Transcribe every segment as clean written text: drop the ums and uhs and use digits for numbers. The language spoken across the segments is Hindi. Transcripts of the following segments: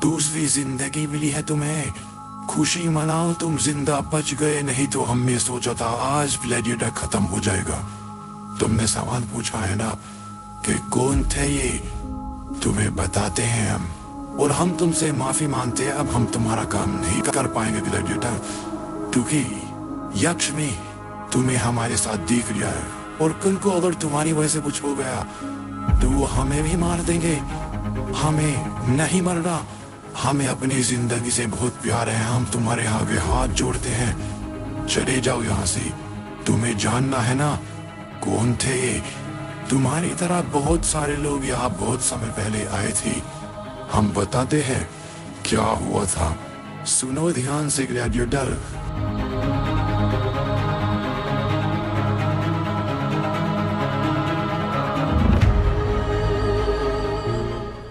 दूसरी जिंदगी मिली है तुम्हें, खुशी मनाओ, तुम जिंदा बच गए। नहीं तो हमने सोचा था आज ग्लैडिएटर खत्म हो जाएगा। तुमने सवाल पूछा है ना कि कौन थे ये, तुम्हें बताते हैं हम, और हम तुमसे माफी मांगते हैं। अब हम तुम्हारा काम नहीं कर पाएंगे ग्लैडिएटर, क्योंकि यक्ष में तुम्हें हमारे साथ देख लिया है, और कल को अगर तुम्हारी वजह से कुछ हो गया तो वो हमें भी मार देंगे। हमें नहीं मरना, हमें अपनी जिंदगी से बहुत प्यार है। हम तुम्हारे आगे हाथ जोड़ते हैं, चले जाओ यहाँ से। तुम्हें जानना है ना कौन थे ये? तुम्हारी तरह बहुत सारे लोग यहाँ बहुत समय पहले आए थे। हम बताते हैं क्या हुआ था, सुनो ध्यान से ग्लैडिएटर।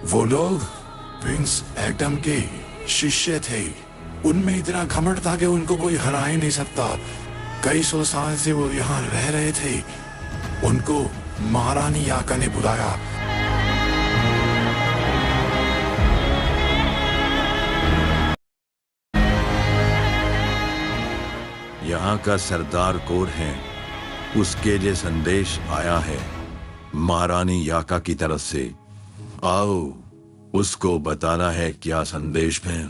वो लोग प्रिंस एडम के शिष्य थे। उनमें इतना घमंड था कि उनको कोई हरा ही नहीं सकता। कई सौ साल से वो यहाँ रह रहे थे। उनको महारानी याका ने बुलाया। यहाँ का सरदार कौन है, उसके लिए संदेश आया है महारानी याका की तरफ से। आओ उसको बताना है क्या संदेश है।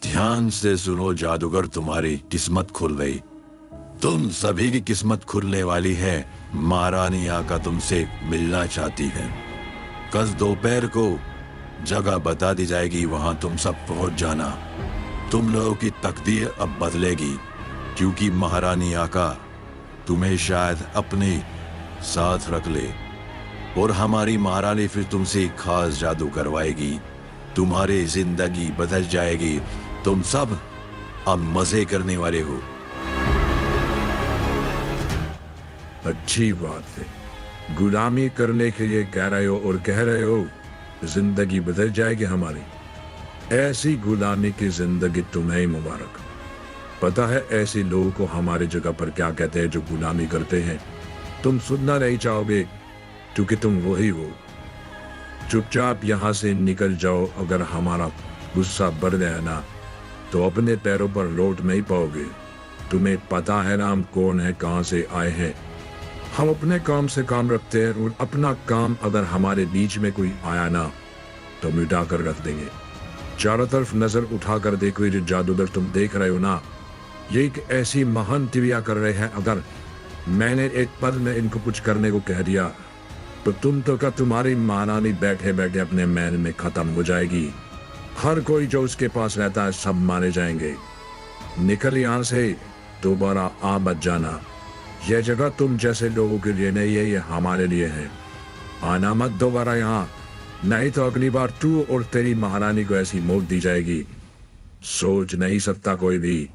ध्यान से सुनो जादूगर, तुम्हारी किस्मत खुल गई। तुम सभी की किस्मत खुलने वाली है। महारानी याका तुमसे मिलना चाहती है। कल दोपहर को जगह बता दी जाएगी, वहां तुम सब पहुंच जाना। तुम लोगों की तकदीर अब बदलेगी, क्योंकि महारानी याका तुम्हें शायद अपने साथ रख ले, और हमारी महारानी फिर तुमसे खास जादू करवाएगी। तुम्हारी जिंदगी बदल जाएगी। तुम सब अब मजे करने वाले हो। अच्छी बात है, गुलामी करने के लिए कह रहे हो और कह रहे हो जिंदगी बदल जाएगी हमारी। ऐसी गुलामी की जिंदगी तुम्हें मुबारक। पता है ऐसे लोगों को हमारी जगह पर क्या कहते हैं जो गुलामी करते हैं? तुम सुनना नहीं चाहोगे क्योंकि तुम वही हो। चुपचाप यहाँ से निकल जाओ। अगर हमारा गुस्सा बढ़ गया ना तो अपने पैरों पर लौट नहीं पाओगे। तुम्हें पता है ना हम कौन है, कहाँ से आए हैं। हम अपने काम से काम रखते हैं, और अपना काम अगर हमारे बीच में कोई आया ना तो मिटा कर रख देंगे। चारों तरफ नजर उठाकर देखो, ये जो जादूगर तुम देख रहे हो ना, ये एक ऐसी महान क्रिया कर रहे हैं। अगर मैंने एक पल में इनको कुछ करने को कह दिया तो तुम तो क्या तुम्हारी महारानी बैठे बैठे अपने महल में खत्म हो जाएगी। हर कोई जो उसके पास रहता है सब मारे जाएंगे। निकल यहाँ से, दोबारा आ मत जाना। यह जगह तुम जैसे लोगों के लिए नहीं है, ये हमारे लिए है। आना मत दोबारा यहाँ, नहीं तो अगली बार तू और तेरी महारानी को ऐसी मौत दी जाएगी, सोच नहीं सकता कोई भी।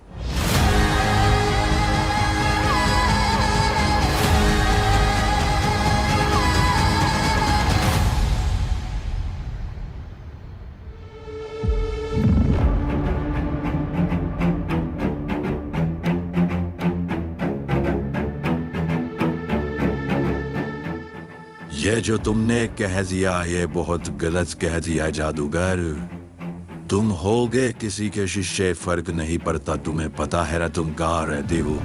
ये जो तुमने कह दिया ये बहुत गलत कह दिया जादूगर। तुम होगे किसी के शिष्य, फर्क नहीं पड़ता। तुम्हें पता है ना तुम कहाँ रहते हो।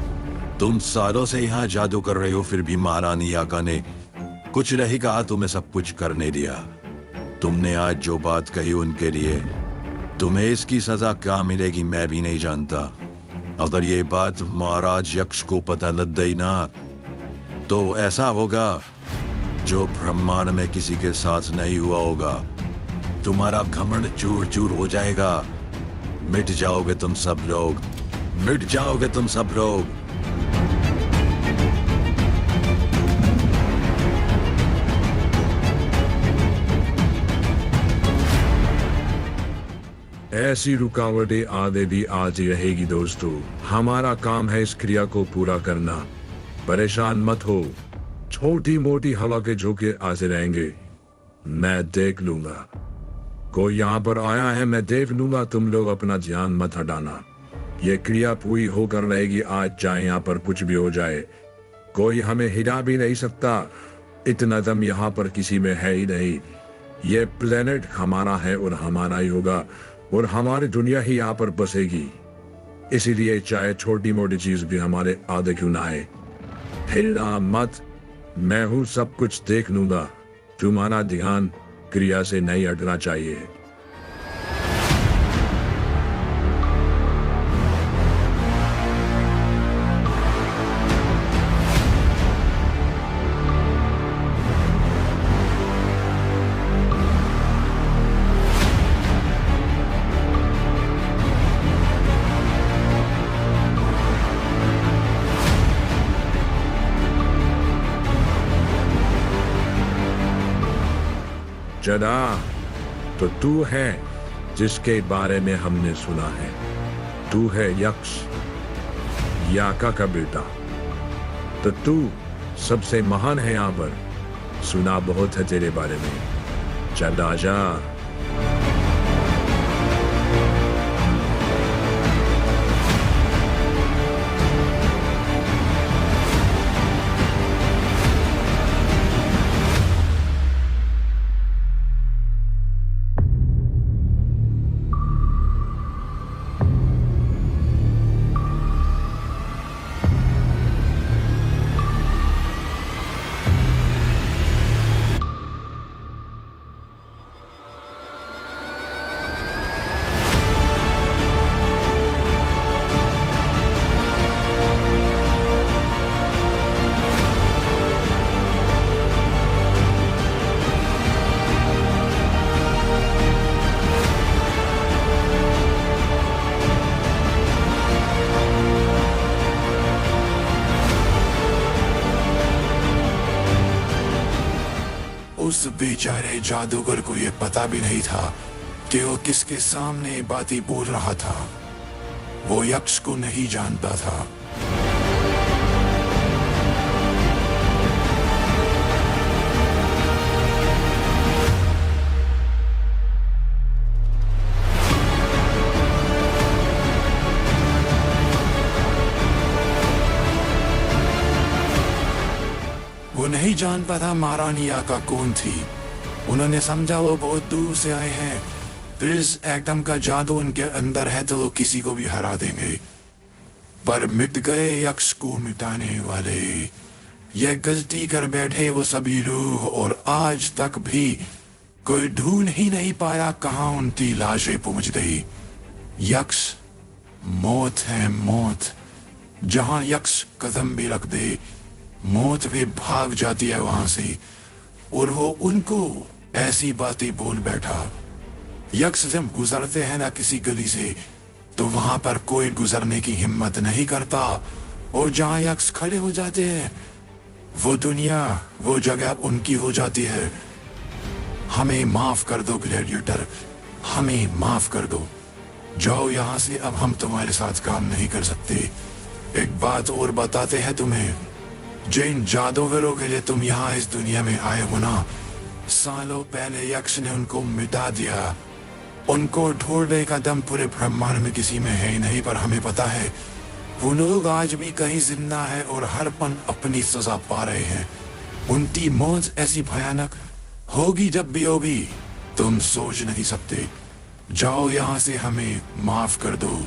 तुम सालों से यहाँ जादू कर रहे हो, फिर भी महारानी याका ने कुछ नहीं कहा, तुम्हें सब कुछ करने दिया। तुमने आज जो बात कही उनके लिए तुम्हें इसकी सजा क्या मिलेगी मैं भी नहीं जानता। अगर ये बात महाराज यक्ष को पता लग गई ना तो ऐसा होगा जो ब्रह्मांड में किसी के साथ नहीं हुआ होगा। तुम्हारा घमंड चूर चूर हो जाएगा। मिट जाओगे तुम सब लोग, मिट जाओगे तुम सब लोग। ऐसी रुकावटें आगे भी आती रहेगी दोस्तों। हमारा काम है इस क्रिया को पूरा करना। परेशान मत हो, छोटी मोटी हवा के झोंके आते रहेंगे, मैं देख लूंगा। कोई यहाँ पर आया है, मैं देख लूंगा, तुम लोग अपना ध्यान मत हटाना। ये क्रिया पूरी होकर रहेगी आज, चाहे यहाँ पर कुछ भी हो जाए। कोई हमें हिला भी नहीं सकता, इतना दम यहाँ पर किसी में है ही नहीं। ये प्लेनेट हमारा है और हमारा ही होगा, और हमारी दुनिया ही यहाँ पर बसेगी। इसीलिए चाहे छोटी मोटी चीज भी हमारे आगे क्यों ना आए, हिलना मत। मैं हूं, सब कुछ देख लूंगा। तुम्हारा ध्यान क्रिया से नहीं हटना चाहिए। जना, तो तू है जिसके बारे में हमने सुना है। तू है यक्ष, याका का बेटा। तो तू सबसे महान है यहाँ पर। सुना बहुत है तेरे बारे में। चल आजा। उस बेचारे जादूगर को यह पता भी नहीं था कि वो किसके सामने बातें बोल रहा था। वो यक्ष को नहीं जानता था। वो नहीं जानता था महारानी याका कौन थी। उन्होंने समझा वो बहुत दूर से आए हैं, फिर इस एटम का जादू उनके अंदर है तो वो किसी को भी हरा देंगे। पर मिट गए यक्ष को मिटाने वाले। ये गलती कर बैठे वो सभी लोग, और आज तक भी कोई ढूंढ ही नहीं पाया कहाँ उनकी लाशें पहुंच गई। यक्ष मौत है, मौत। जहां यक्ष कदम भी रख दे, मौत भी भाग जाती है वहां से। और वो उनको ऐसी बातें बोल बैठा। यक्ष जब गुजरते हैं ना किसी गली से, तो वहां पर कोई गुजरने की हिम्मत नहीं करता। और जहां यक्ष खड़े हो जाते हैं, वो दुनिया, वो जगह उनकी हो जाती है। हमें माफ कर दो ग्लैडिएटर, हमें माफ कर दो। जाओ यहां से, अब हम तुम्हारे साथ काम नहीं कर सकते। एक बात और बताते हैं तुम्हें, जिन जादूगरों के लिए तुम यहाँ इस दुनिया में आए हो ना, सालों पहले यक्ष ने उनको मिटा दिया। उनको ढूंढने का दम पूरे ब्रह्मांड में किसी में है ही नहीं, पर हमें पता है वो लोग आज भी कहीं जिंदा है और हर पल अपनी सजा पा रहे हैं। उनकी मौत ऐसी भयानक होगी जब भी होगी, तुम सोच नहीं सकते। जाओ यहाँ से, हमें माफ कर दो।